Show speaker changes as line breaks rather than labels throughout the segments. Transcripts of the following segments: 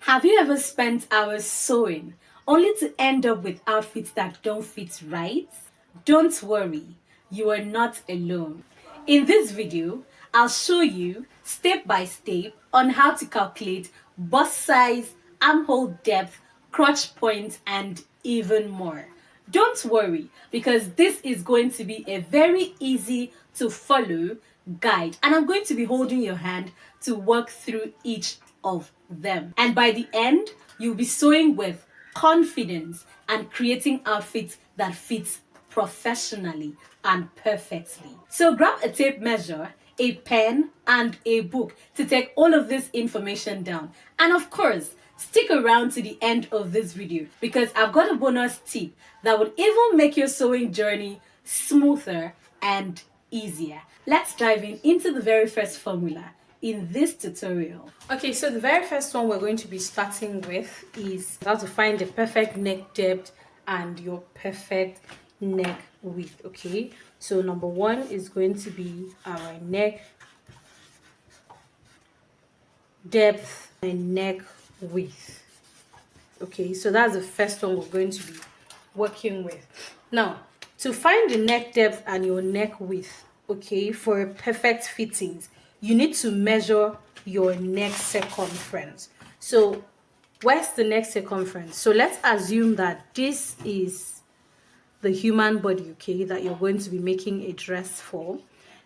Have you ever spent hours sewing only to end up with outfits that don't fit right? Don't worry, you are not alone. In this video, I'll show you step by step on how to calculate bust size, armhole depth, crotch point, and even more. Don't worry, because this is going to be a very easy to follow guide, and I'm going to be holding your hand to work through each of them. And by the end, you'll be sewing with confidence and creating outfits that fit professionally and perfectly. So grab a tape measure, a pen, and a book to take all of this information down. And of course, stick around to the end of this video because I've got a bonus tip that would even make your sewing journey smoother and easier. Let's dive into the very first formula in this tutorial. Okay, so the very first one we're going to be starting with is how to find the perfect neck depth and your perfect neck width. Okay, so number one is going to be our neck depth and neck width. Okay, so that's the first one we're going to be working with. Now, to find the neck depth and your neck width, okay, for a perfect fittings, you need to measure your neck circumference. So where's the neck circumference? So let's assume that this is the human body, okay, that you're going to be making a dress for.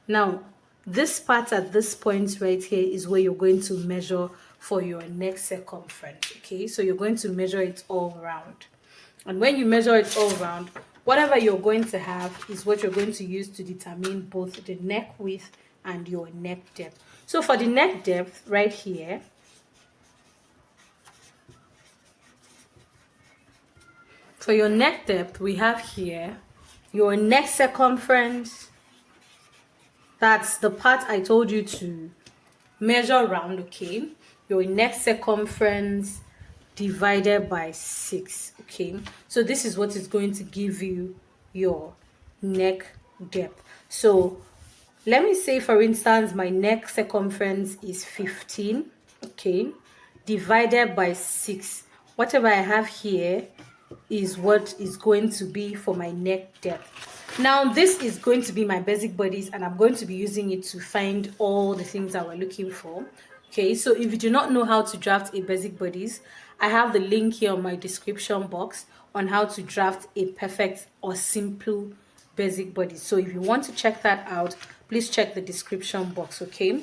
Now, this part at this point right here is where you're going to measure for your neck circumference, okay? So you're going to measure it all around. And when you measure it all around, whatever you're going to have is what you're going to use to determine both the neck width and your neck depth. So for the neck depth right here, for your neck depth, we have here your neck circumference. That's the part I told you to measure around, okay? Your neck circumference divided by 6, okay? So this is what is going to give you your neck depth. So let me say, for instance, my neck circumference is 15, okay, divided by 6. Whatever I have here is what is going to be for my neck depth. Now, this is going to be my basic bodies, and I'm going to be using it to find all the things that we're looking for. Okay, so if you do not know how to draft a basic bodies, I have the link here on my description box on how to draft a perfect or simple basic bodies. So if you want to check that out, please check the description box, okay?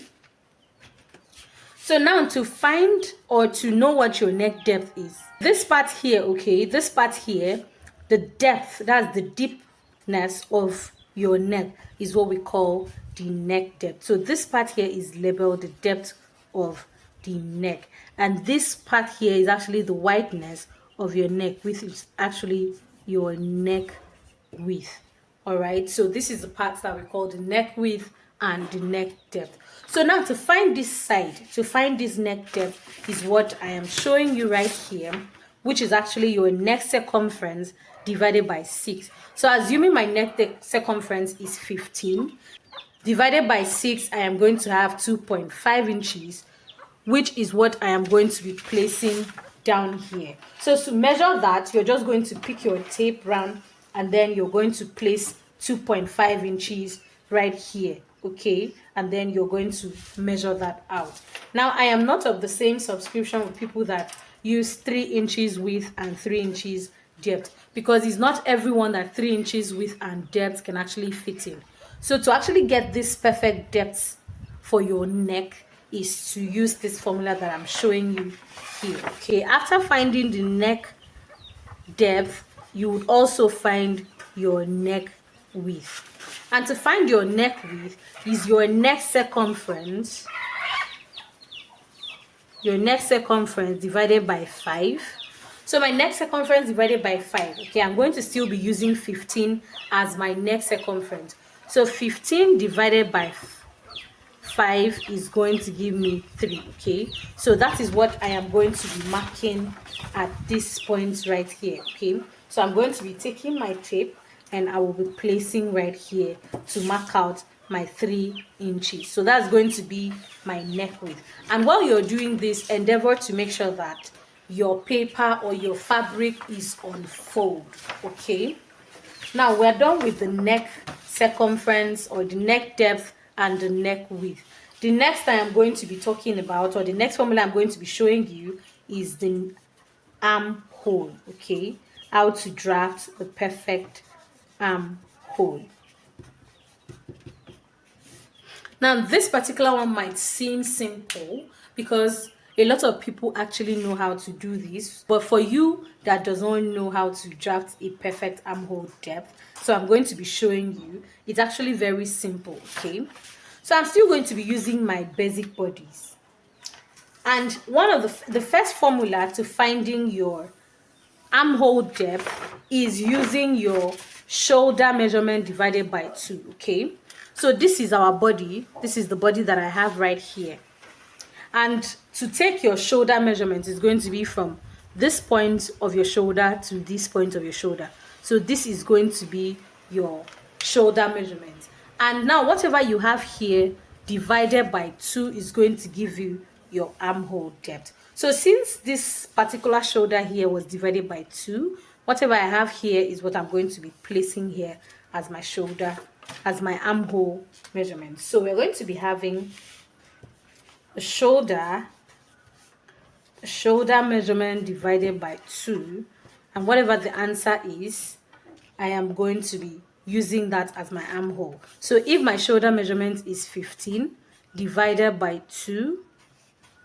So now to find or to know what your neck depth is, this part here, okay, this part here, the depth, that's the deepness of your neck, is what we call the neck depth. So this part here is labeled the depth of the neck, and this part here is actually the wideness of your neck, which is actually your neck width. All right, so this is the part that we call the neck width and the neck depth. So now to find this side, to find this neck depth, is what I am showing you right here, which is actually your neck circumference divided by 6. So assuming my neck circumference is 15, divided by 6, I am going to have 2.5 inches, which is what I am going to be placing down here. So to measure that, you're just going to pick your tape round, and then you're going to place 2.5 inches right here, okay? And then you're going to measure that out. Now, I am not of the same subscription with people that use 3 inches width and 3 inches depth, because it's not everyone that 3 inches width and depth can actually fit in. So to actually get this perfect depth for your neck is to use this formula that I'm showing you here, okay? After finding the neck depth, you would also find your neck width. And to find your neck width is your neck circumference divided by 5. So my neck circumference divided by 5, okay, I'm going to still be using 15 as my neck circumference. So 15 divided by 5 is going to give me 3, okay? So that is what I am going to be marking at this point right here, okay? So I'm going to be taking my tape and I will be placing right here to mark out my 3 inches. So that's going to be my neck width. And while you're doing this, endeavor to make sure that your paper or your fabric is on fold. Okay, now we're done with the neck circumference or the neck depth and the neck width. The next I am going to be talking about, or the next formula I'm going to be showing you, is the armhole. Okay, how to draft the perfect armhole. Now, this particular one might seem simple because a lot of people actually know how to do this, but for you that does not know how to draft a perfect armhole depth, so I'm going to be showing you, it's actually very simple. Okay, so I'm still going to be using my basic bodies, and one of the first formula to finding your armhole depth is using your shoulder measurement divided by 2. Okay, so this is our body. This is the body that I have right here, and to take your shoulder measurement is going to be from this point of your shoulder to this point of your shoulder. So this is going to be your shoulder measurement, and now whatever you have here divided by 2 is going to give you your armhole depth. So since this particular shoulder here was divided by 2, whatever I have here is what I'm going to be placing here as my shoulder, as my armhole measurement. So we're going to be having a shoulder measurement divided by 2, and whatever the answer is, I am going to be using that as my armhole. So if my shoulder measurement is 15 divided by 2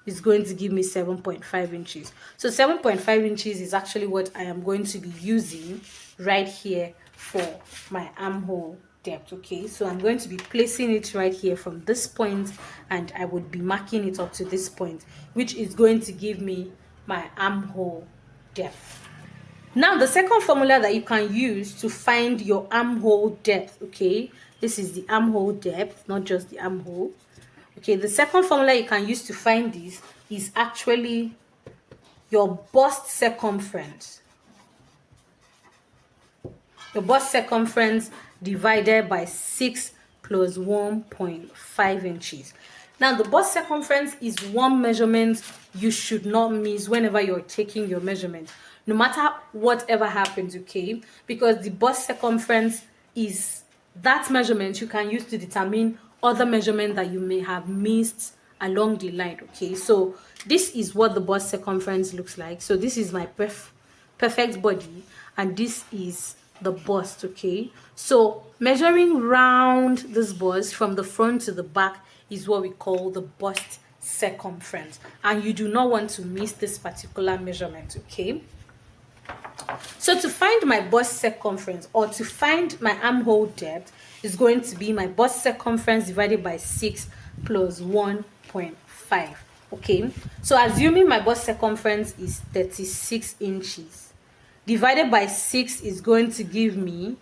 is going to give me 7.5 inches. So 7.5 inches is actually what I am going to be using right here for my armhole depth. Okay, so I'm going to be placing it right here from this point, and I would be marking it up to this point, which is going to give me my armhole depth. Now, the second formula that you can use to find your armhole depth, okay, this is the armhole depth, not just the armhole. Okay, the second formula you can use to find this is actually your bust circumference. Your bust circumference divided by 6 plus 1.5 inches. Now, the bust circumference is one measurement you should not miss whenever you're taking your measurement, no matter whatever happens, okay? Because the bust circumference is that measurement you can use to determine other measurement that you may have missed along the line. Okay, so this is what the bust circumference looks like. So this is my perfect body, and this is the bust. Okay, so measuring round this bust from the front to the back is what we call the bust circumference, and you do not want to miss this particular measurement. Okay, so to find my bust circumference, or to find my armhole depth, is going to be my bust circumference divided by 6 plus 1.5. Okay, so assuming my bust circumference is 36 inches divided by 6 is going to give me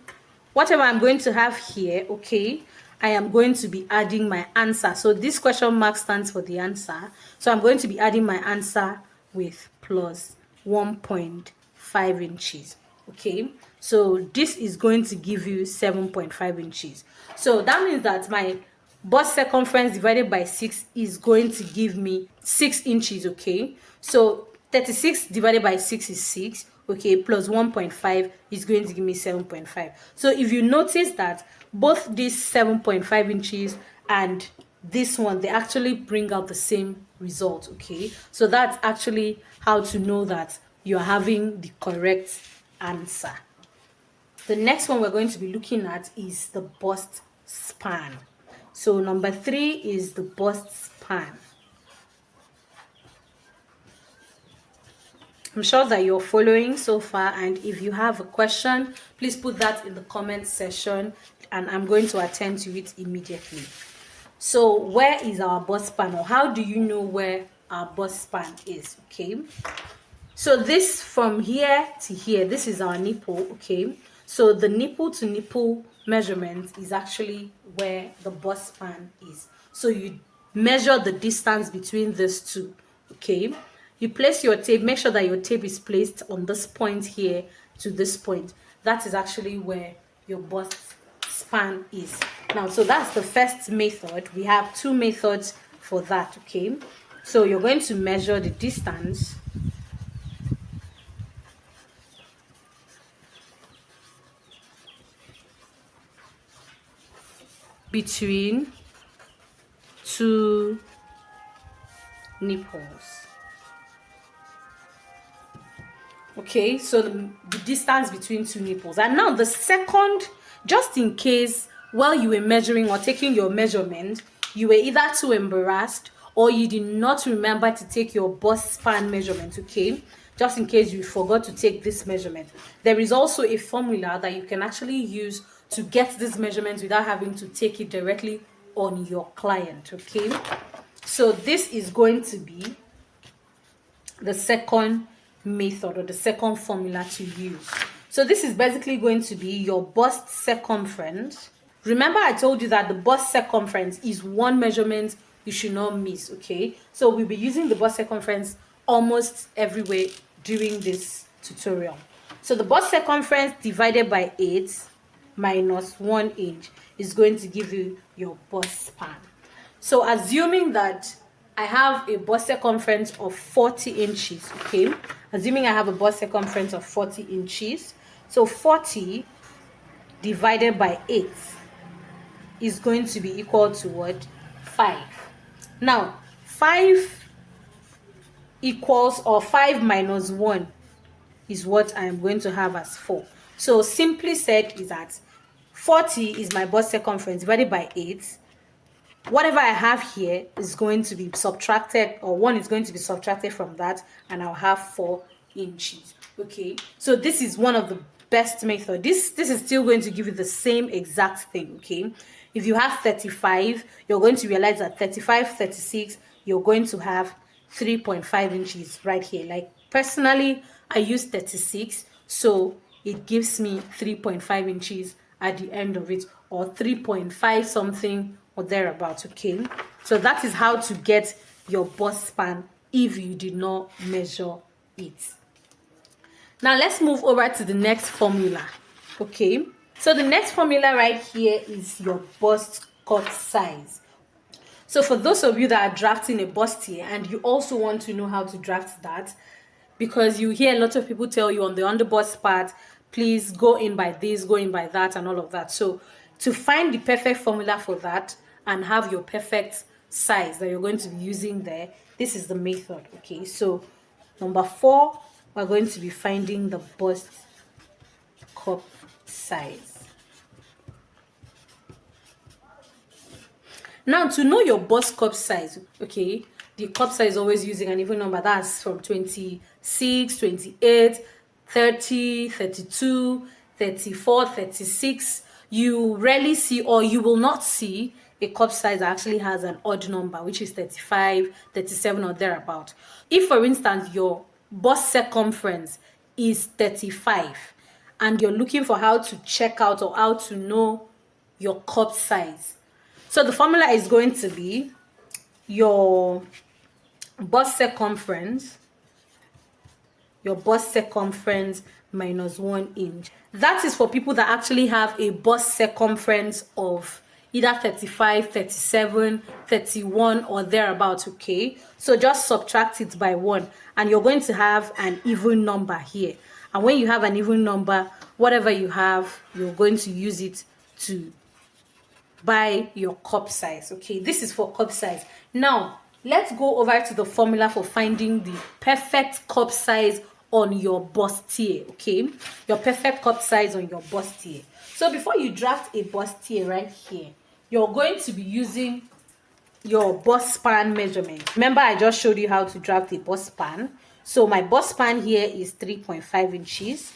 whatever I'm going to have here. Okay, I am going to be adding my answer. So this question mark stands for the answer, so I'm going to be adding my answer with plus 1.5 inches. Okay, so this is going to give you 7.5 inches. So that means that my bust circumference divided by 6 is going to give me 6 inches. Okay, so 36 divided by 6 is 6. Okay, plus 1.5 is going to give me 7.5. So if you notice that both this 7.5 inches and this one, they actually bring out the same result. Okay, so that's actually how to know that you're having the correct answer. The next one we're going to be looking at is the bust span. So number 3 is the bust span. I'm sure that you're following so far, and if you have a question, please put that in the comment section and I'm going to attend to it immediately. So where is our bust span, or how do you know where our bust span is? Okay, so this from here to here, this is our nipple. Okay, so the nipple to nipple measurement is actually where the bust span is. So you measure the distance between these two. Okay, you place your tape, make sure that your tape is placed on this point here to this point. That is actually where your bust span is. Now, so that's the first method. We have 2 methods for that. Okay, so you're going to measure the distance between two nipples. Okay, so the distance between two nipples. And now the second, just in case while you were measuring or taking your measurement, you were either too embarrassed or you did not remember to take your bust span measurement, okay? Just in case you forgot to take this measurement. There is also a formula that you can actually use to get this measurement without having to take it directly on your client, okay? So this is going to be the second method or the second formula to use. So this is basically going to be your bust circumference. Remember I told you that the bust circumference is one measurement you should not miss, okay? So we'll be using the bust circumference almost everywhere during this tutorial. So the bust circumference divided by 8 minus 1 inch is going to give you your bust span. So assuming that I have a bust circumference of 40 inches, okay? Assuming I have a bust circumference of 40 inches, so 40 divided by 8 is going to be equal to what? 5. Now, 5 equals, or 5 minus 1 is what I am going to have as 4. So simply said is that 40 is my bust circumference divided by 8. Whatever I have here is going to be subtracted, or 1 is going to be subtracted from that, and I'll have 4 inches. Okay, so this is one of the best method. This is still going to give you the same exact thing. Okay, if you have 35, you're going to realize that 35, 36, you're going to have 3.5 inches right here. Like personally, I use 36, so it gives me 3.5 inches at the end of it, or 3.5 something or thereabouts. Okay, so that is how to get your bust span if you did not measure it. Now let's move over to the next formula. Okay, so the next formula right here is your bust cut size. So for those of you that are drafting a bustier and you also want to know how to draft that, because you hear a lot of people tell you on the underbust part, please go in by this, go in by that, and all of that. So to find the perfect formula for that and have your perfect size that you're going to be using there, this is the method. Okay, so number 4, we're going to be finding the bust cup size. Now to know your bust cup size, okay, the cup size is always using an even number. That's from 26, 28, 30, 32, 34, 36. You rarely see, or you will not see, a cup size that actually has an odd number, which is 35, 37 or thereabout. If for instance your bust circumference is 35 and you're looking for how to check out or how to know your cup size, so the formula is going to be your bust circumference minus 1 inch. That is for people that actually have a bust circumference of either 35, 37, 31 or thereabouts. Okay, so just subtract it by 1 and you're going to have an even number here. And when you have an even number, whatever you have, you're going to use it to buy your cup size. Okay, this is for cup size. Now let's go over to the formula for finding the perfect cup size on your bustier. Okay, your perfect cup size on your bustier. So before you draft a bustier right here, you're going to be using your bust span measurement. Remember I just showed you how to draft a bust span. So my bust span here is 3.5 inches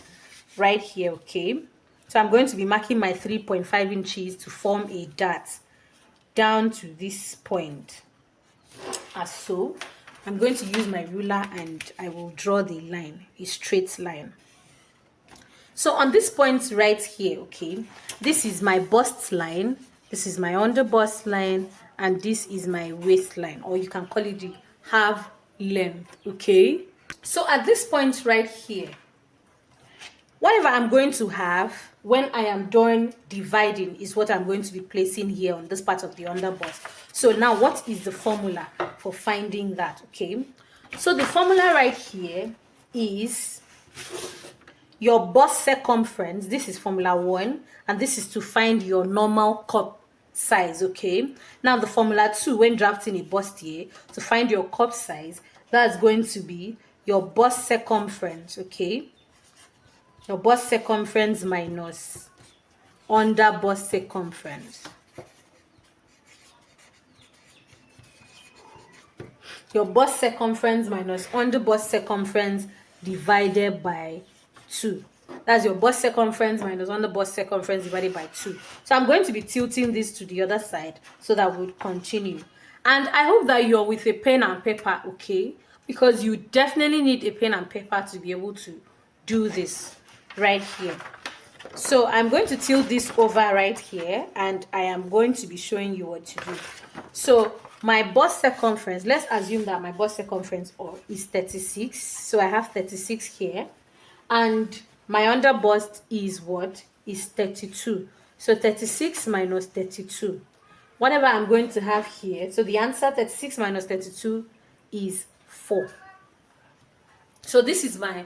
right here. Okay, so I'm going to be marking my 3.5 inches to form a dart down to this point, as so. I'm going to use my ruler and I will draw the line, a straight line. So on this point right here, okay, this is my bust line, this is my under bust line, and this is my waistline, or you can call it the half length. Okay, so at this point right here, whatever I'm going to have when I am done dividing is what I'm going to be placing here on this part of the underbust. So now what is the formula for finding that? Okay, so the formula right here is your bust circumference. This is formula 1, and this is to find your normal cup size. Okay, now the formula 2 when drafting a bustier to find your cup size, that's going to be your bust circumference. Okay, your bust circumference minus under bust circumference. Your bust circumference minus under bust circumference divided by 2. That's your bust circumference minus under bust circumference divided by 2. So I'm going to be tilting this to the other side so that we'll continue. And I hope that you're with a pen and paper, okay? Because you definitely need a pen and paper to be able to do this right here. So I'm going to tilt this over right here, and I am going to be showing you what to do. So my bust circumference, let's assume that my bust circumference is 36. So I have 36 here, and my under bust is what? Is 32. So 36 minus 32. Whatever I'm going to have here, so the answer 36 minus 32 is 4. So this is my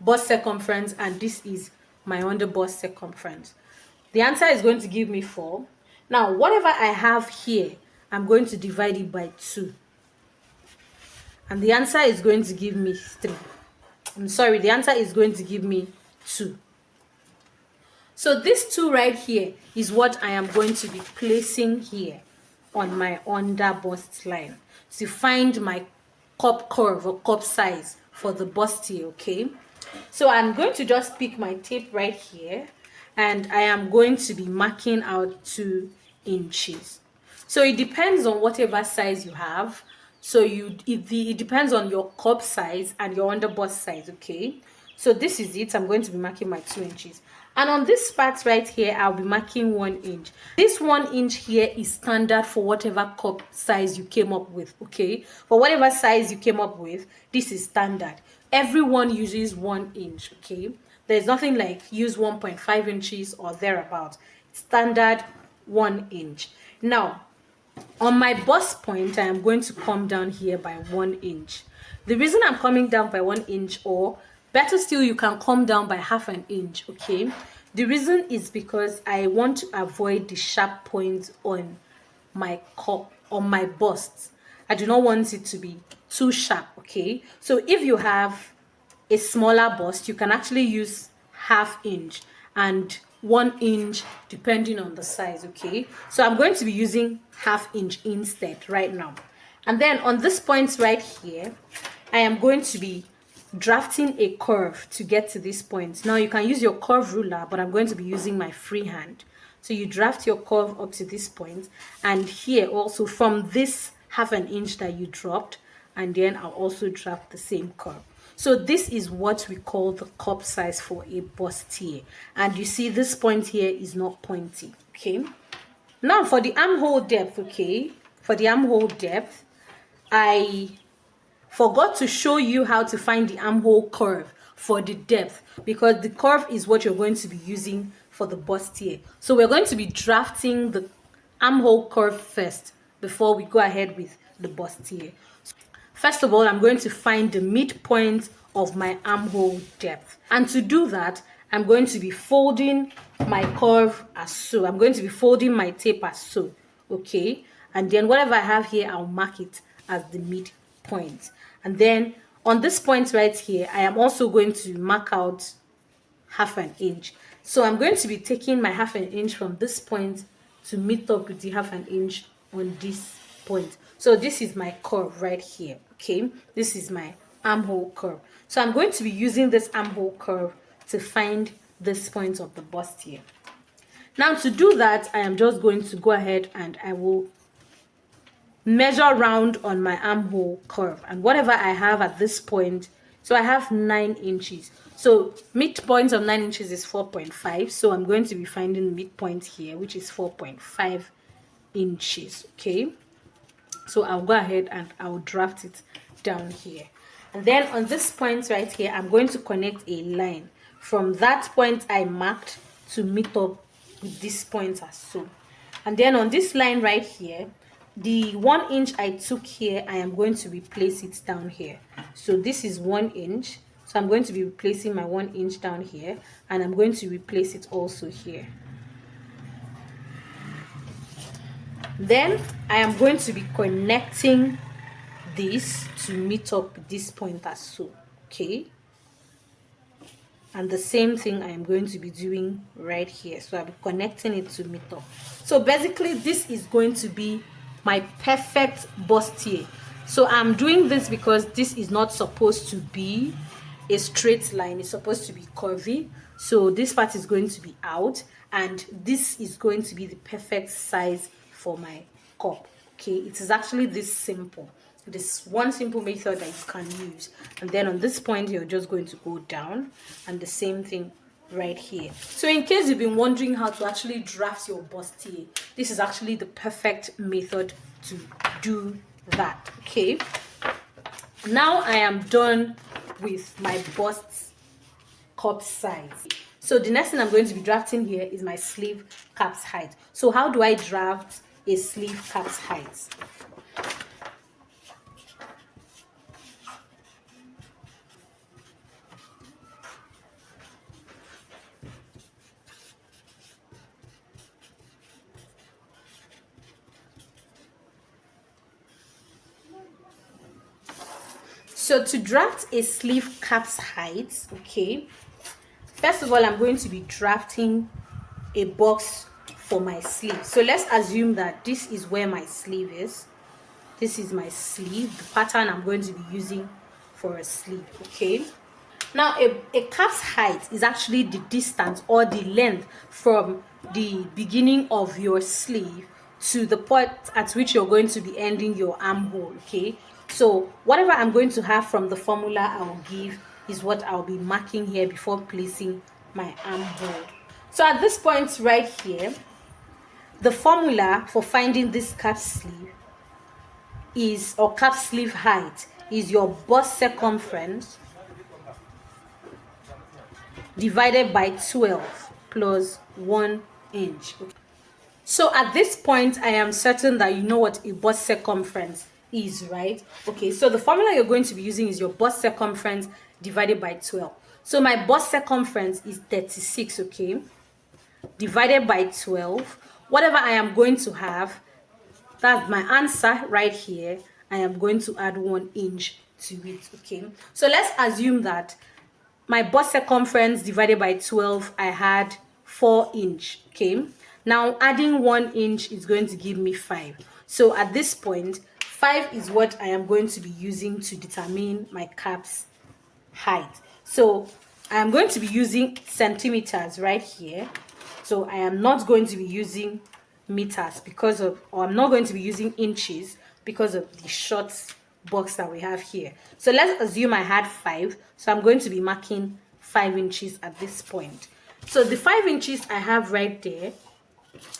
bust circumference, and this is my under bust circumference. The answer is going to give me 4. Now, whatever I have here, I'm going to divide it by 2. And the answer is going to give me 3. I'm sorry, the answer is going to give me 2. So this 2 right here is what I am going to be placing here on my under bust line to find my cup curve or cup size for the bustier, okay? So I'm going to just pick my tape right here, and I am going to be marking out 2 inches. So it depends on whatever size you have. So it depends on your cup size and your under bust size, okay? So this is it. I'm going to be marking my 2 inches. And on this part right here, I'll be marking 1 inch. This 1 inch here is standard for whatever cup size you came up with, okay? For whatever size you came up with, this is standard. Everyone uses 1 inch, okay? There's nothing like use 1.5 inches or thereabout. Standard 1 inch. Now, on my bust point, I am going to come down here by 1 inch. The reason I'm coming down by 1 inch, or better still, you can come down by half an inch, okay? The reason is because I want to avoid the sharp points on my cup, on my bust. I do not want it to be too sharp, okay? So if you have a smaller bust, you can actually use half inch and 1 inch depending on the size, okay? So I'm going to be using half inch instead right now. And then on this point right here, I am going to be drafting a curve to get to this point. Now you can use your curve ruler, but I'm going to be using my free hand. So you draft your curve up to this point, and here also from this half an inch that you dropped, and then I'll also draft the same curve. So this is what we call the cup size for a bustier. And you see this point here is not pointy, okay? Now for the armhole depth, okay? For the armhole depth, I forgot to show you how to find the armhole curve for the depth, because the curve is what you're going to be using for the bustier. So we're going to be drafting the armhole curve first before we go ahead with the bustier. First of all, I'm going to find the midpoint of my armhole depth. And to do that, I'm going to be folding my curve as so. I'm going to be folding my tape as so, okay? And then whatever I have here, I'll mark it as the midpoint. And then on this point right here, I am also going to mark out half an inch. So I'm going to be taking my half an inch from this point to meet up with the half an inch on this point. So this is my curve right here, okay? This is my armhole curve. So I'm going to be using this armhole curve to find this point of the bustier. Now to do that, I am just going to go ahead and I will measure round on my armhole curve, and whatever I have at this point, so I have 9 inches. So midpoint of 9 inches is 4.5. So I'm going to be finding the midpoint here, which is 4.5 inches, okay? So I'll go ahead and I'll draft it down here. And then on this point right here, I'm going to connect a line from that point I marked to meet up with this point as so. And then on this line right here, the 1 inch I took here, I am going to replace it down here. So this is 1 inch. So I'm going to be replacing my 1 inch down here, and I'm going to replace it also here. Then I am going to be connecting this to meet up with this point as so. Okay, and the same thing I am going to be doing right here. So I'll be connecting it to meet up. So basically this is going to be my perfect bustier. So I'm doing this because this is not supposed to be a straight line, it's supposed to be curvy. So this part is going to be out, and this is going to be the perfect size for my cup. Okay, it is actually this simple. This one simple method that you can use, and then on this point you're just going to go down, and the same thing right here. So in case you've been wondering how to actually draft your bustier, this is actually the perfect method to do that. Okay, now I am done with my bust cup size. So the next thing I'm going to be drafting here is my sleeve cap's height. So how do I draft a sleeve cap's height? So to draft a sleeve cap's height, okay, first of all, I'm going to be drafting a box for my sleeve. So let's assume that this is where my sleeve is. This is my sleeve, the pattern I'm going to be using for a sleeve. Okay, now a cap's height is actually the distance or the length from the beginning of your sleeve to the point at which you're going to be ending your armhole. Okay, so whatever I'm going to have from the formula I'll give is what I'll be marking here before placing my armhole. So at this point right here, the formula for finding this cap sleeve is, or cap sleeve height, is your bust circumference divided by 12 plus 1 inch. So at this point, I am certain that you know what a bust circumference is, right? Okay, so the formula you're going to be using is your bust circumference divided by 12. So my bust circumference is 36, okay, divided by 12. Whatever I am going to have, that's my answer right here. I am going to add 1 inch to it. Okay, so let's assume that my bust circumference divided by 12, I had 4 inch. Okay, now adding 1 inch is going to give me 5. So at this point, 5 is what I am going to be using to determine my cap's height. So I am going to be using centimeters right here. So I am not going to be using meters because of, or I'm not going to be using inches because of the short box that we have here. So let's assume I had 5. So I'm going to be marking 5 inches at this point. So the 5 inches I have right there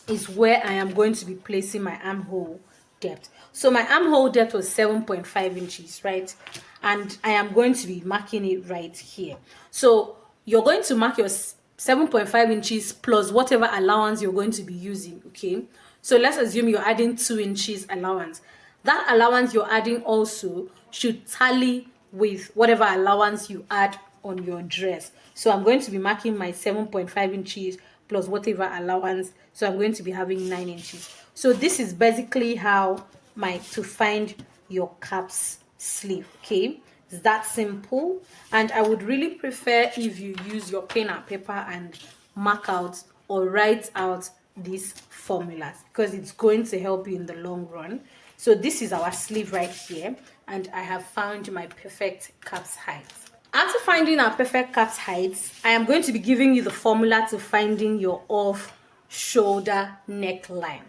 is where I am going to be placing my armhole depth. So my armhole depth was 7.5 inches, right? And I am going to be marking it right here. So you're going to mark your 7.5 inches plus whatever allowance you're going to be using. Okay, so let's assume you're adding 2 inches allowance. That allowance you're adding also should tally with whatever allowance you add on your dress. So I'm going to be marking my 7.5 inches plus whatever allowance. So I'm going to be having 9 inches. So this is basically how to find your cap's sleeve. Okay, it's that simple. And I would really prefer if you use your pen and paper and mark out or write out these formulas, because it's going to help you in the long run. So this is our sleeve right here, and I have found my perfect cap's height. After finding our perfect cap's height, I am going to be giving you the formula to finding your off shoulder neckline.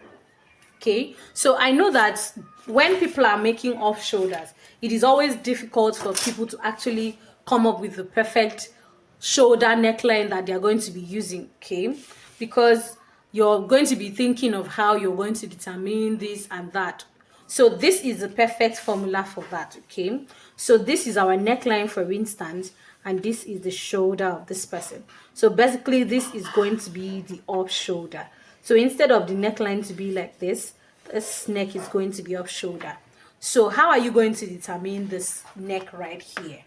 Okay, so I know that when people are making off shoulders, it is always difficult for people to actually come up with the perfect shoulder neckline that they're going to be using. Okay, because you're going to be thinking of how you're going to determine this and that. So this is the perfect formula for that. Okay, so this is our neckline, for instance, and this is the shoulder of this person. So basically this is going to be the off shoulder. So instead of the neckline to be like this neck is going to be off shoulder. So how are you going to determine this neck right here?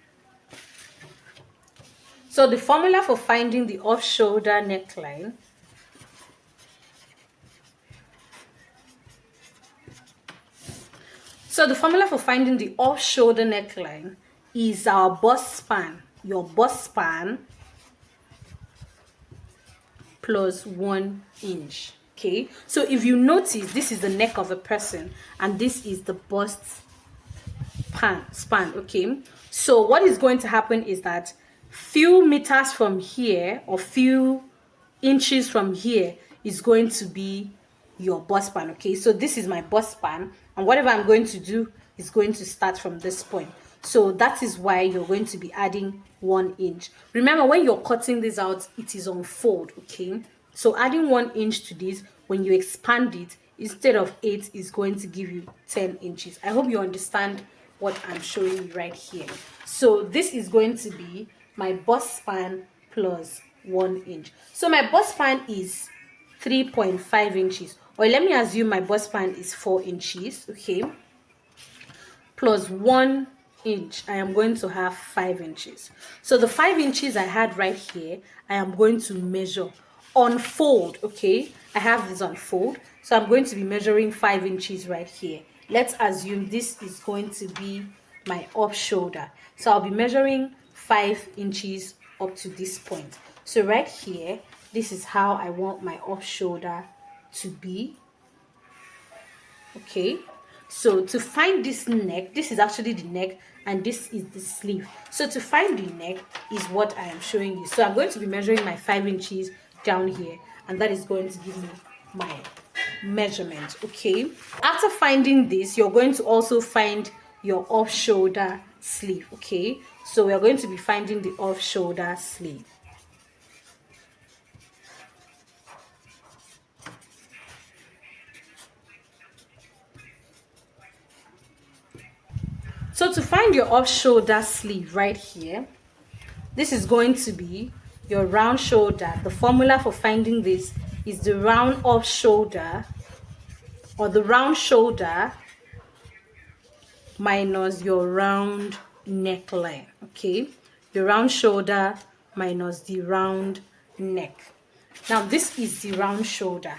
So the formula for finding the off shoulder neckline So the formula for finding the off shoulder neckline is our bust span, your bust span plus 1 inch. Okay, so if you notice, this is the neck of a person and this is the bust span. Okay, so what is going to happen is that few meters from here or few inches from here is going to be your bust span. Okay, so this is my bust span, and whatever I'm going to do is going to start from this point. So that is why you're going to be adding 1 inch. Remember, when you're cutting this out, it is on fold. Okay, so adding 1 inch to this, when you expand it, instead of 8 is going to give you 10 inches. I hope you understand what I'm showing you right here. So this is going to be my bust span plus 1 inch. So my bust span is 3.5 inches, or let me assume my bust span is 4 inches. Okay, plus 1 inch, I am going to have 5 inches. So the 5 inches I had right here, I am going to measure on fold. Okay, I have this on fold, so I'm going to be measuring 5 inches right here. Let's assume this is going to be my up shoulder, so I'll be measuring 5 inches up to this point. So right here, this is how I want my up shoulder to be. Okay, so to find this neck, this is actually the neck and this is the sleeve. So to find the neck is what I am showing you. So I'm going to be measuring my 5 inches down here, and that is going to give me my measurement. Okay, after finding this, you're going to also find your off shoulder sleeve. Okay, so we're going to be finding the off shoulder sleeve. So to find your off shoulder sleeve right here, this is going to be your round shoulder. The formula for finding this is the round off shoulder, or the round shoulder minus your round neckline. Okay, your round shoulder minus the round neck. Now this is the round shoulder.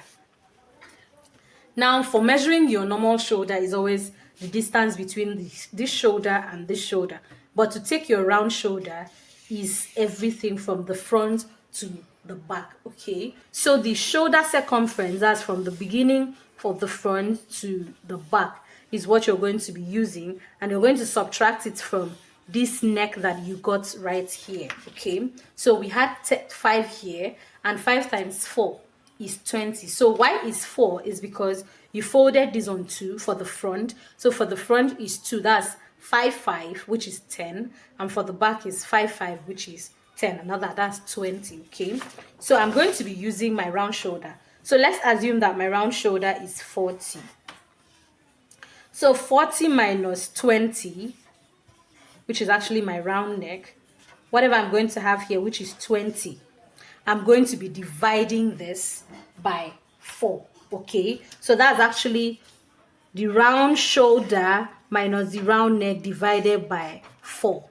Now for measuring your normal shoulder is always the distance between this shoulder and this shoulder, but to take your round shoulder is everything from the front to the back. Okay, so the shoulder circumference, that's from the beginning of the front to the back, is what you're going to be using, and you're going to subtract it from this neck that you got right here. Okay, so we had 5 here, and 5 times 4 is 20. So why is 4 is because you folded this on 2 for the front. So for the front is 2, that's 5 5, which is 10, and for the back is 5 5, which is 10. Another, that's 20. Okay, so I'm going to be using my round shoulder. So let's assume that my round shoulder is 40. So 40 minus 20, which is actually my round neck, whatever I'm going to have here, which is 20, I'm going to be dividing this by 4. Okay, so that's actually the round shoulder minus the round neck divided by 4.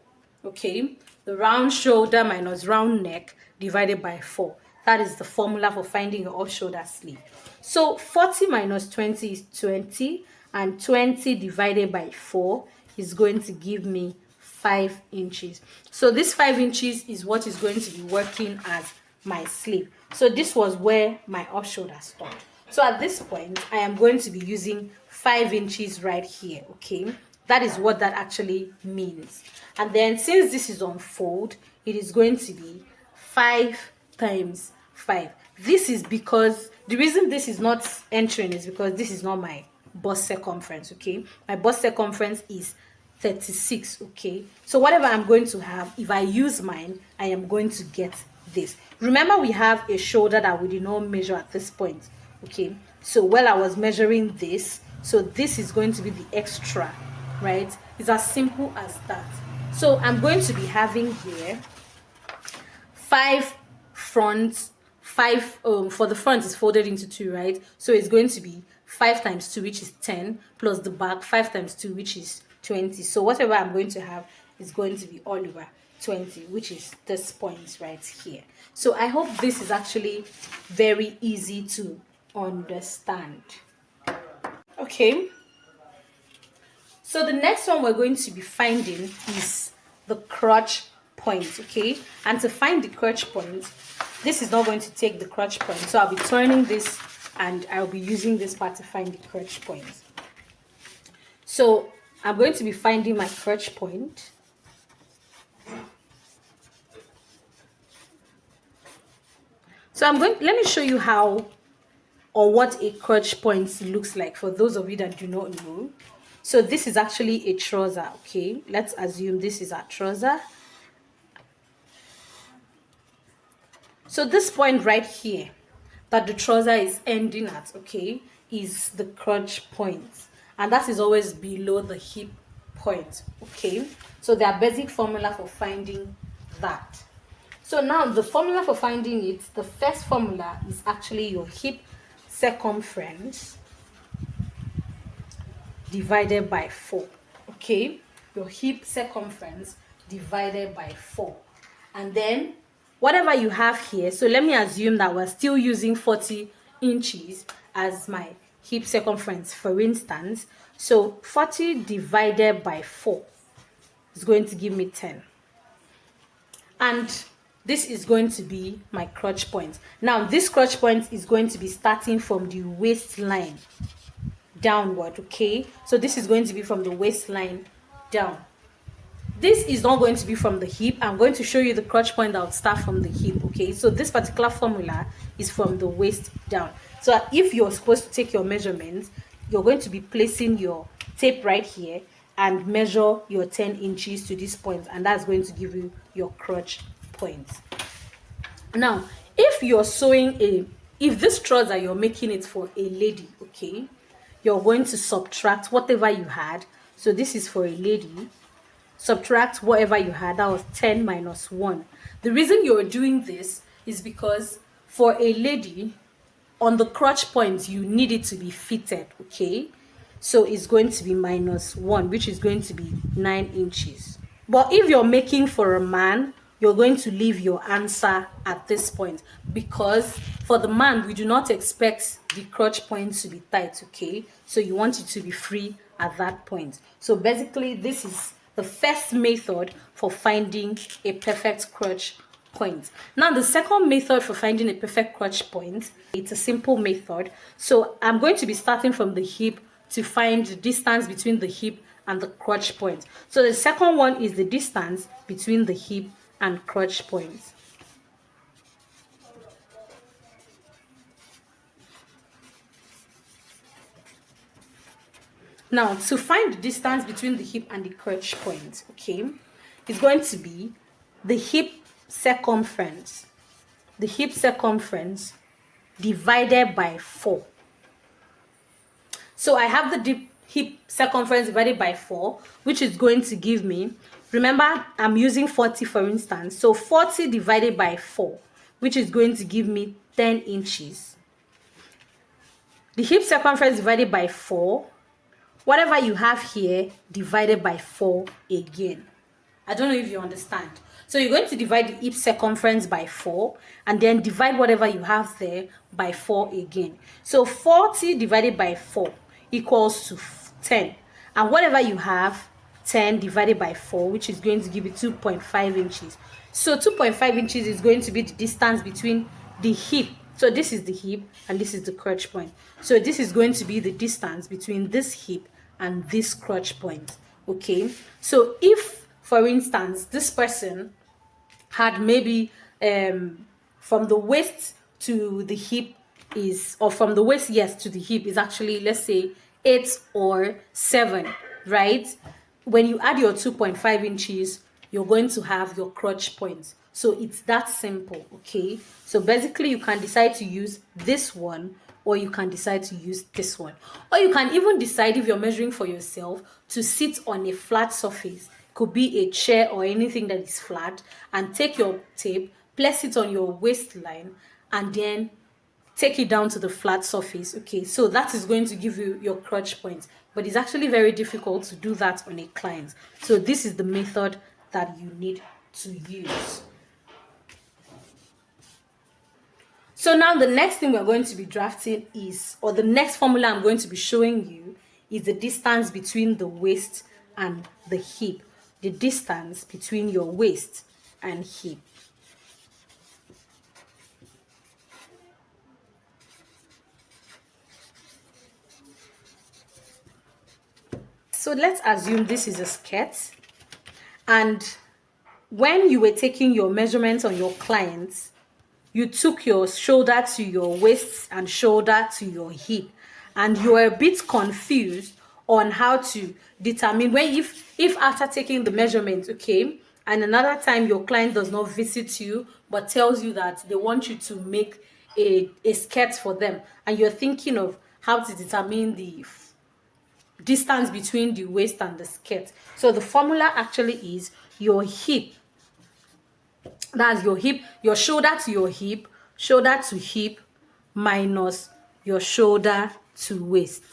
Okay, the round shoulder minus round neck divided by 4. That is the formula for finding your off shoulder sleeve. So 40 minus 20 is 20, and 20 divided by 4 is going to give me 5 inches. So this 5 inches is what is going to be working as my sleeve. So this was where my off shoulder stopped. So at this point, I am going to be using 5 inches right here. Okay, that is what that actually means. And then since this is on fold, it is going to be 5 times 5. This is because the reason this is not entering is because this is not my bust circumference. Okay, my bust circumference is 36. Okay, so whatever I'm going to have, if I use mine, I am going to get this. Remember, we have a shoulder that we did not measure at this point. Okay, so while I was measuring this, so this is going to be the extra, right? It's as simple as that. So I'm going to be having here 5 fronts, 5 for the front is folded into 2, right? So it's going to be 5 times 2, which is 10, plus the back 5 times 2, which is 20. So whatever I'm going to have is going to be all over 20, which is this point right here. So I hope this is actually very easy to understand. Okay, So the next one we're going to be finding is the crotch point, okay? And to find the crotch point, this is not going to take the crotch point. So I'll be turning this and I'll be using this part to find the crotch point. So I'm going to be finding my crotch point. So let me show you how or what a crotch point looks like for those of you that do not know. So this is actually a trouser, okay? Let's assume this is our trouser. So this point right here that the trouser is ending at, okay, is the crotch point. And that is always below the hip point, okay? So there are basic formula for finding that. So now the formula for finding it, the first formula is actually your hip circumference divided by 4, okay? Your hip circumference divided by 4. And then whatever you have here, so let me assume that we're still using 40 inches as my hip circumference, for instance. So 40 divided by 4 is going to give me 10. And this is going to be my crotch point. Now this crotch point is going to be starting from the waistline downward, okay? So this is going to be from the waistline down. This is not going to be from the hip. I'm going to show you the crotch point that will start from the hip, okay? So this particular formula is from the waist down. So if you're supposed to take your measurements, you're going to be placing your tape right here and measure your 10 inches to this point, and that's going to give you your crotch point. Now, if you're sewing if this trouser you're making it for a lady, okay, you're going to subtract whatever you had. So this is for a lady. Subtract whatever you had. That was 10 minus 1. The reason you're doing this is because for a lady, on the crotch point, you need it to be fitted, okay? So it's going to be minus 1, which is going to be 9 inches. But if you're making for a man, you're going to leave your answer at this point, because for the man, we do not expect the crotch point to be tight, okay? So you want it to be free at that point. So basically, this is the first method for finding a perfect crotch point. Now, the second method for finding a perfect crotch point, it's a simple method. So I'm going to be starting from the hip to find the distance between the hip and the crotch point. So the second one is the distance between the hip and crotch points. Now, to find the distance between the hip and the crotch point, okay, it's going to be the hip circumference. The hip circumference divided by 4. So I have the hip circumference divided by 4, which is going to give me, remember, I'm using 40 for instance. So 40 divided by 4, which is going to give me 10 inches. The hip circumference divided by 4, whatever you have here, divided by 4 again. I don't know if you understand. So you're going to divide the hip circumference by 4 and then divide whatever you have there by 4 again. So 40 divided by 4 equals to 10. And whatever you have, 10 divided by 4, which is going to give you 2.5 inches. So 2.5 inches is going to be the distance between the hip. So this is the hip and this is the crotch point. So this is going to be the distance between this hip and this crotch point, okay? So if, for instance, this person had maybe from the waist to the hip is, or from the waist, yes, to the hip is actually, let's say, 8 or 7, right? When you add your 2.5 inches, you're going to have your crotch point. So it's that simple, okay? So basically, you can decide to use this one, or you can decide to use this one. Or you can even decide, if you're measuring for yourself, to sit on a flat surface. Could be a chair or anything that is flat, and take your tape, place it on your waistline, and then take it down to the flat surface, okay? So that is going to give you your crotch point, but it's actually very difficult to do that on a client. So this is the method that you need to use. So now the next thing we're going to be drafting is, or the next formula I'm going to be showing you is the distance between the waist and the hip. The distance between your waist and hip. So let's assume this is a skirt, and when you were taking your measurements on your clients, you took your shoulder to your waist and shoulder to your hip, and you are a bit confused on how to determine when, if after taking the measurement, okay, and another time your client does not visit you but tells you that they want you to make a skirt for them, and you're thinking of how to determine the distance between the waist and the skirt. So the formula actually is your hip, that's your hip, your shoulder to your hip, shoulder to hip, minus your shoulder to waist.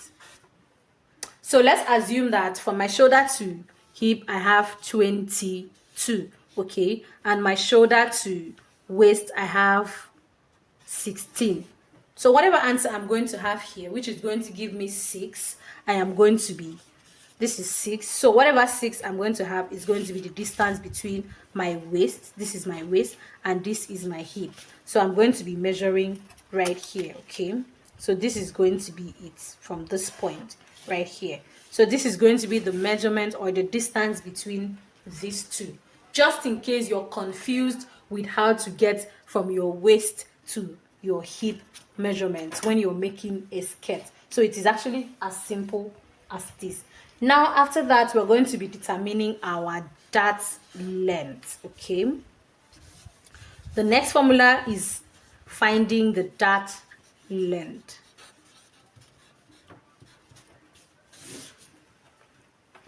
So let's assume that for my shoulder to hip, I have 22, okay? And my shoulder to waist, I have 16. So whatever answer I'm going to have here, which is going to give me 6, I am going to be, this is 6. So whatever 6 I'm going to have is going to be the distance between my waist, this is my waist, and this is my hip. So I'm going to be measuring right here, okay? So this is going to be it from this point right here. So this is going to be the measurement or the distance between these two, just in case you're confused with how to get from your waist to your hip measurements when you're making a skirt. So it is actually as simple as this. Now after that, we're going to be determining our dart length, okay? The next formula is finding the dart length.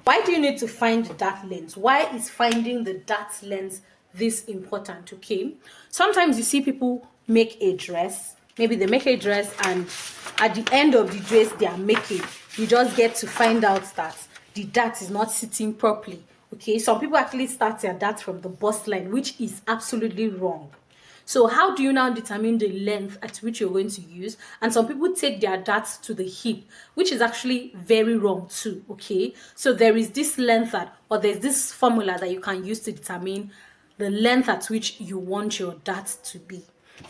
Why do you need to find the dart length? Why is finding the dart length this important, okay? Sometimes you see people make a dress, maybe they make a dress, and at the end of the dress they are making, you just get to find out that the dart is not sitting properly, okay? Some people actually start their dart from the bust line, which is absolutely wrong. So how do you now determine the length at which you're going to use? And some people take their darts to the hip, which is actually very wrong too, okay? So there is this length or there's this formula that you can use to determine the length at which you want your dart to be,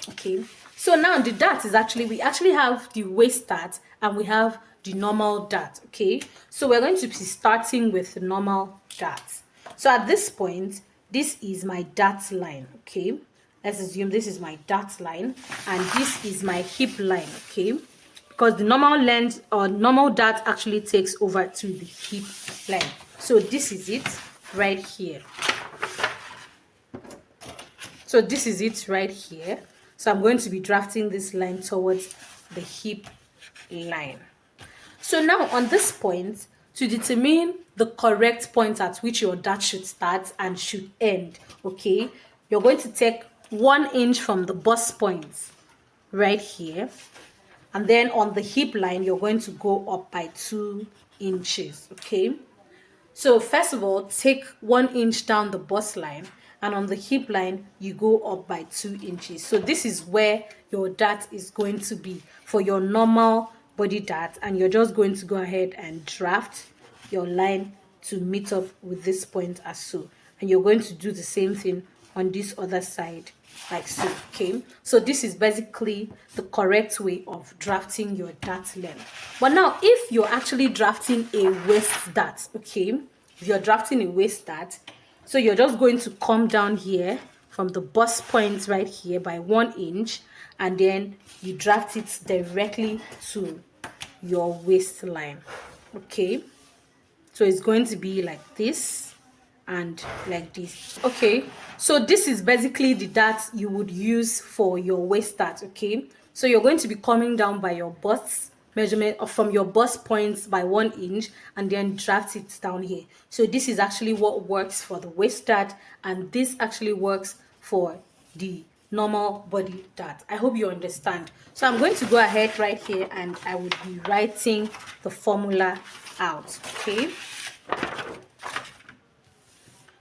okay? So now the dart is actually, we actually have the waist dart and we have the normal dart, okay? So we're going to be starting with the normal dart. So at this point, this is my dart line, okay? Let's assume this is my dart line and this is my hip line, okay? Because the normal length or normal dart actually takes over to the hip line. So this is it right here. So this is it right here. So I'm going to be drafting this line towards the hip line. So now on this point, to determine the correct point at which your dart should start and should end, okay, you're going to take 1 inch from the bust point right here, and then on the hip line you're going to go up by 2 inches, okay? So first of all, take 1 inch down the bust line, and on the hip line you go up by 2 inches. So this is where your dart is going to be for your normal body dart, and you're just going to go ahead and draft your line to meet up with this point as so, and you're going to do the same thing on this other side like so, okay? So this is basically the correct way of drafting your dart length. But now if you're actually drafting a waist dart, okay, if you're drafting a waist dart, so you're just going to come down here from the bust point right here by 1 inch, and then you draft it directly to your waistline, okay? So it's going to be like this and like this, okay? So this is basically the dart you would use for your waist dart, okay? So you're going to be coming down by your bust measurement, or from your bust points by 1 inch, and then draft it down here. So this is actually what works for the waist dart, and this actually works for the normal body dart. I hope you understand. So I'm going to go ahead right here and I will be writing the formula out, okay?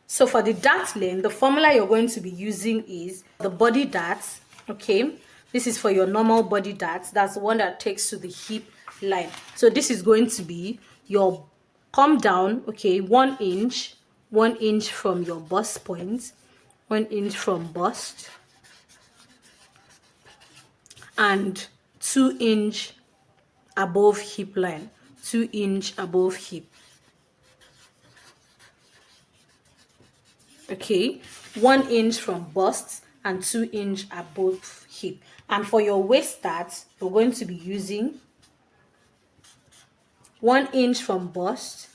So for the dart length, the formula you're going to be using is the body dart, okay? This is for your normal body dart. That's the one that takes to the hip line. So this is going to be your come down, okay, 1 inch, 1 inch from your bust point, 1 inch from bust, and 2 inch above hip line, 2 inch above hip. Okay, 1 inch from bust and 2 inch above hip. And for your waist start, we're going to be using 1 inch from bust,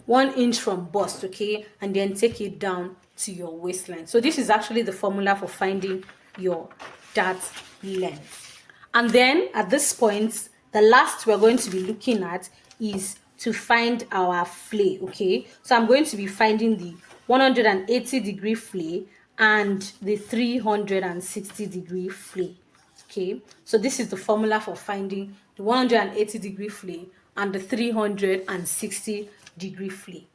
1 inch from bust, okay, and then take it down to your waistline. So this is actually the formula for finding your dart length. And then at this point, the last we're going to be looking at is to find our flay, okay. So I'm going to be finding the 180-degree flay and the 360-degree flay. Okay, so this is the formula for finding the 180-degree flay and the 360-degree flay.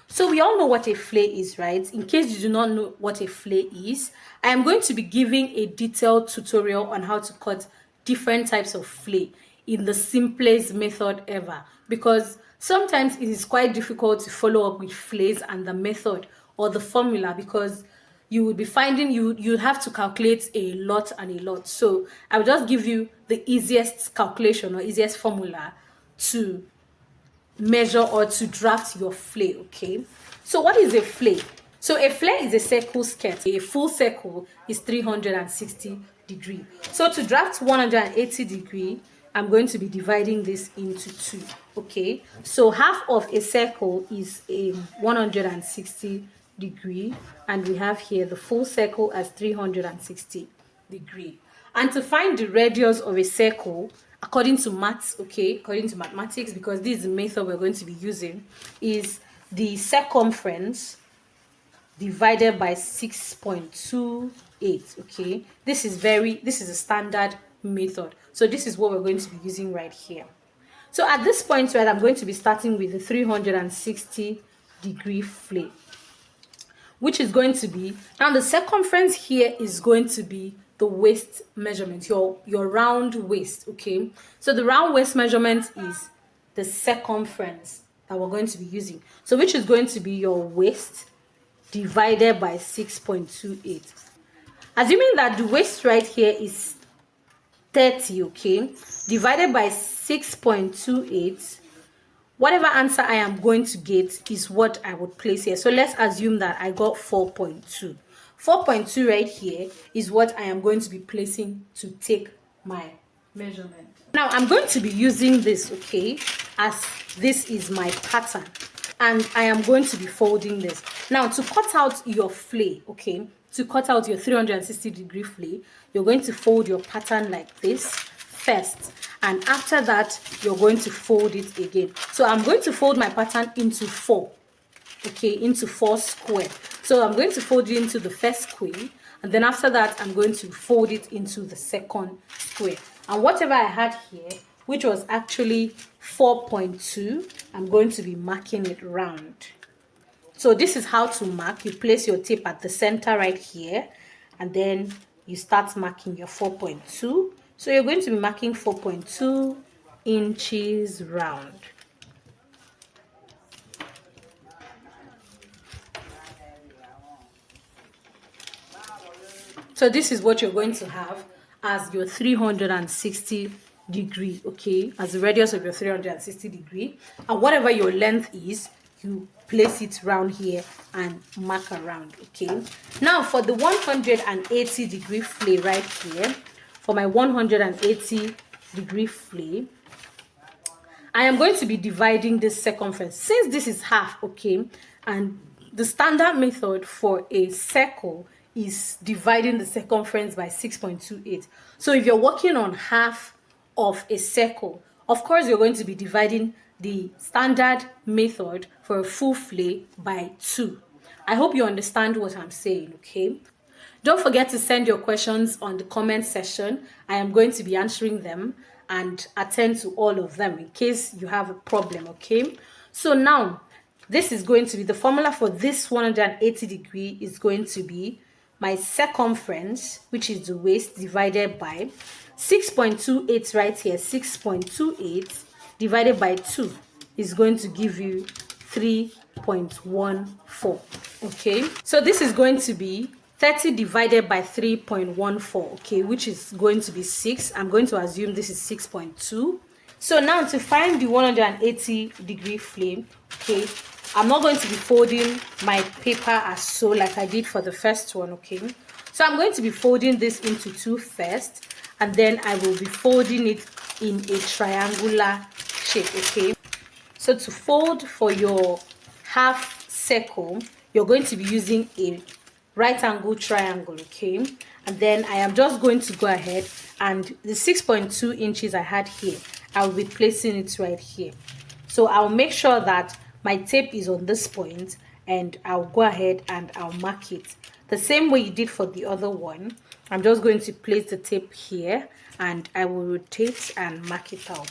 So we all know what a flay is, right? In case you do not know what a flay is, I am going to be giving a detailed tutorial on how to cut different types of flay in the simplest method ever, because sometimes it is quite difficult to follow up with flays and the method or the formula, because you will be finding you have to calculate a lot and a lot. So I will just give you the easiest calculation or easiest formula to measure or to draft your flay. Okay, so what is a flay? So a flay is a circle skirt. A full circle is 360 degree. So to draft 180 degree, I'm going to be dividing this into 2. Okay, so half of a circle is a 160 degree, and we have here the full circle as 360 degree. And to find the radius of a circle, according to maths, okay, according to mathematics, because this is the method we're going to be using, is the circumference divided by 6.28. okay, this is a standard method. So this is what we're going to be using right here. So at this point, right, I'm going to be starting with the 360 degree flay, which is going to be, now the circumference here is going to be the waist measurement, your round waist. Okay, so the round waist measurement is the circumference that we're going to be using, so which is going to be your waist divided by 6.28. Assuming that the waist right here is 30, okay, divided by 6.28, whatever answer I am going to get is what I would place here. So let's assume that I got 4.2. 4.2 right here is what I am going to be placing to take my measurement. Now I'm going to be using this, okay, as this is my pattern, and I am going to be folding this. Now to cut out your flay, okay, to cut out your 360 degree flay, you're going to fold your pattern like this first, and after that you're going to fold it again. So I'm going to fold my pattern into 4, okay, into 4 square. So I'm going to fold it into the first square, and then after that I'm going to fold it into the second square. And whatever I had here, which was actually 4.2, I'm going to be marking it round. So this is how to mark. You place your tape at the center right here, and then you start marking your 4.2. So you're going to be marking 4.2 inches round. So this is what you're going to have as your 360 degree, okay, as the radius of your 360 degree. And whatever your length is, you place it round here and mark around. Okay, now for the 180 degree flay right here, for my 180 degree flay, I am going to be dividing this circumference, since this is half, okay, and the standard method for a circle is dividing the circumference by 6.28. So if you're working on half of a circle, of course you're going to be dividing the standard method for a full flay by 2. I hope you understand what I'm saying, okay? Don't forget to send your questions on the comment section. I am going to be answering them and attend to all of them in case you have a problem, okay? So now, this is going to be the formula for this 180 degree is going to be my circumference, which is the waist, divided by 6.28 right here. 6.28 divided by 2 is going to give you 3.14. Okay, so this is going to be 30 divided by 3.14, okay, which is going to be 6. I'm going to assume this is 6.2. So now to find the 180-degree flame, okay, I'm not going to be folding my paper as so like I did for the first one, okay. So I'm going to be folding this into 2 first, and then I will be folding it in a triangular shape, okay. So to fold for your half circle, you're going to be using a right angle triangle, okay. And then I am just going to go ahead and the 6.2 inches I had here, I'll be placing it right here. So I'll make sure that my tape is on this point, and I'll go ahead and I'll mark it the same way you did for the other one. I'm just going to place the tape here, and I will rotate and mark it out.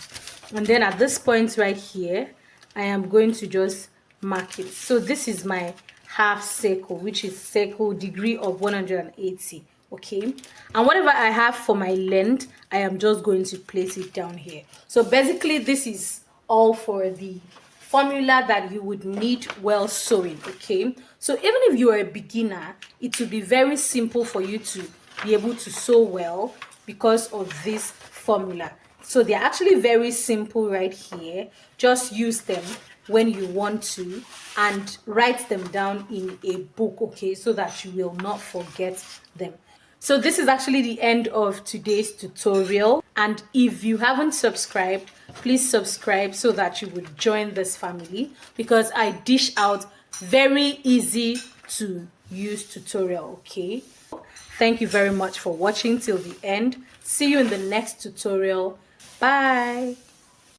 And then at this point right here, I am going to just mark it. So this is my half circle, which is circle degree of 180, okay. And whatever I have for my length, I am just going to place it down here. So basically this is all for the formula that you would need while sewing, okay. So even if you are a beginner, it will be very simple for you to be able to sew well because of this formula. So they're actually very simple right here. Just use them when you want to and write them down in a book, okay, so that you will not forget them. So this is actually the end of today's tutorial, and if you haven't subscribed, please subscribe so that you would join this family, because I dish out very easy to use tutorial, okay. Thank you very much for watching till the end. See you in the next tutorial. Bye.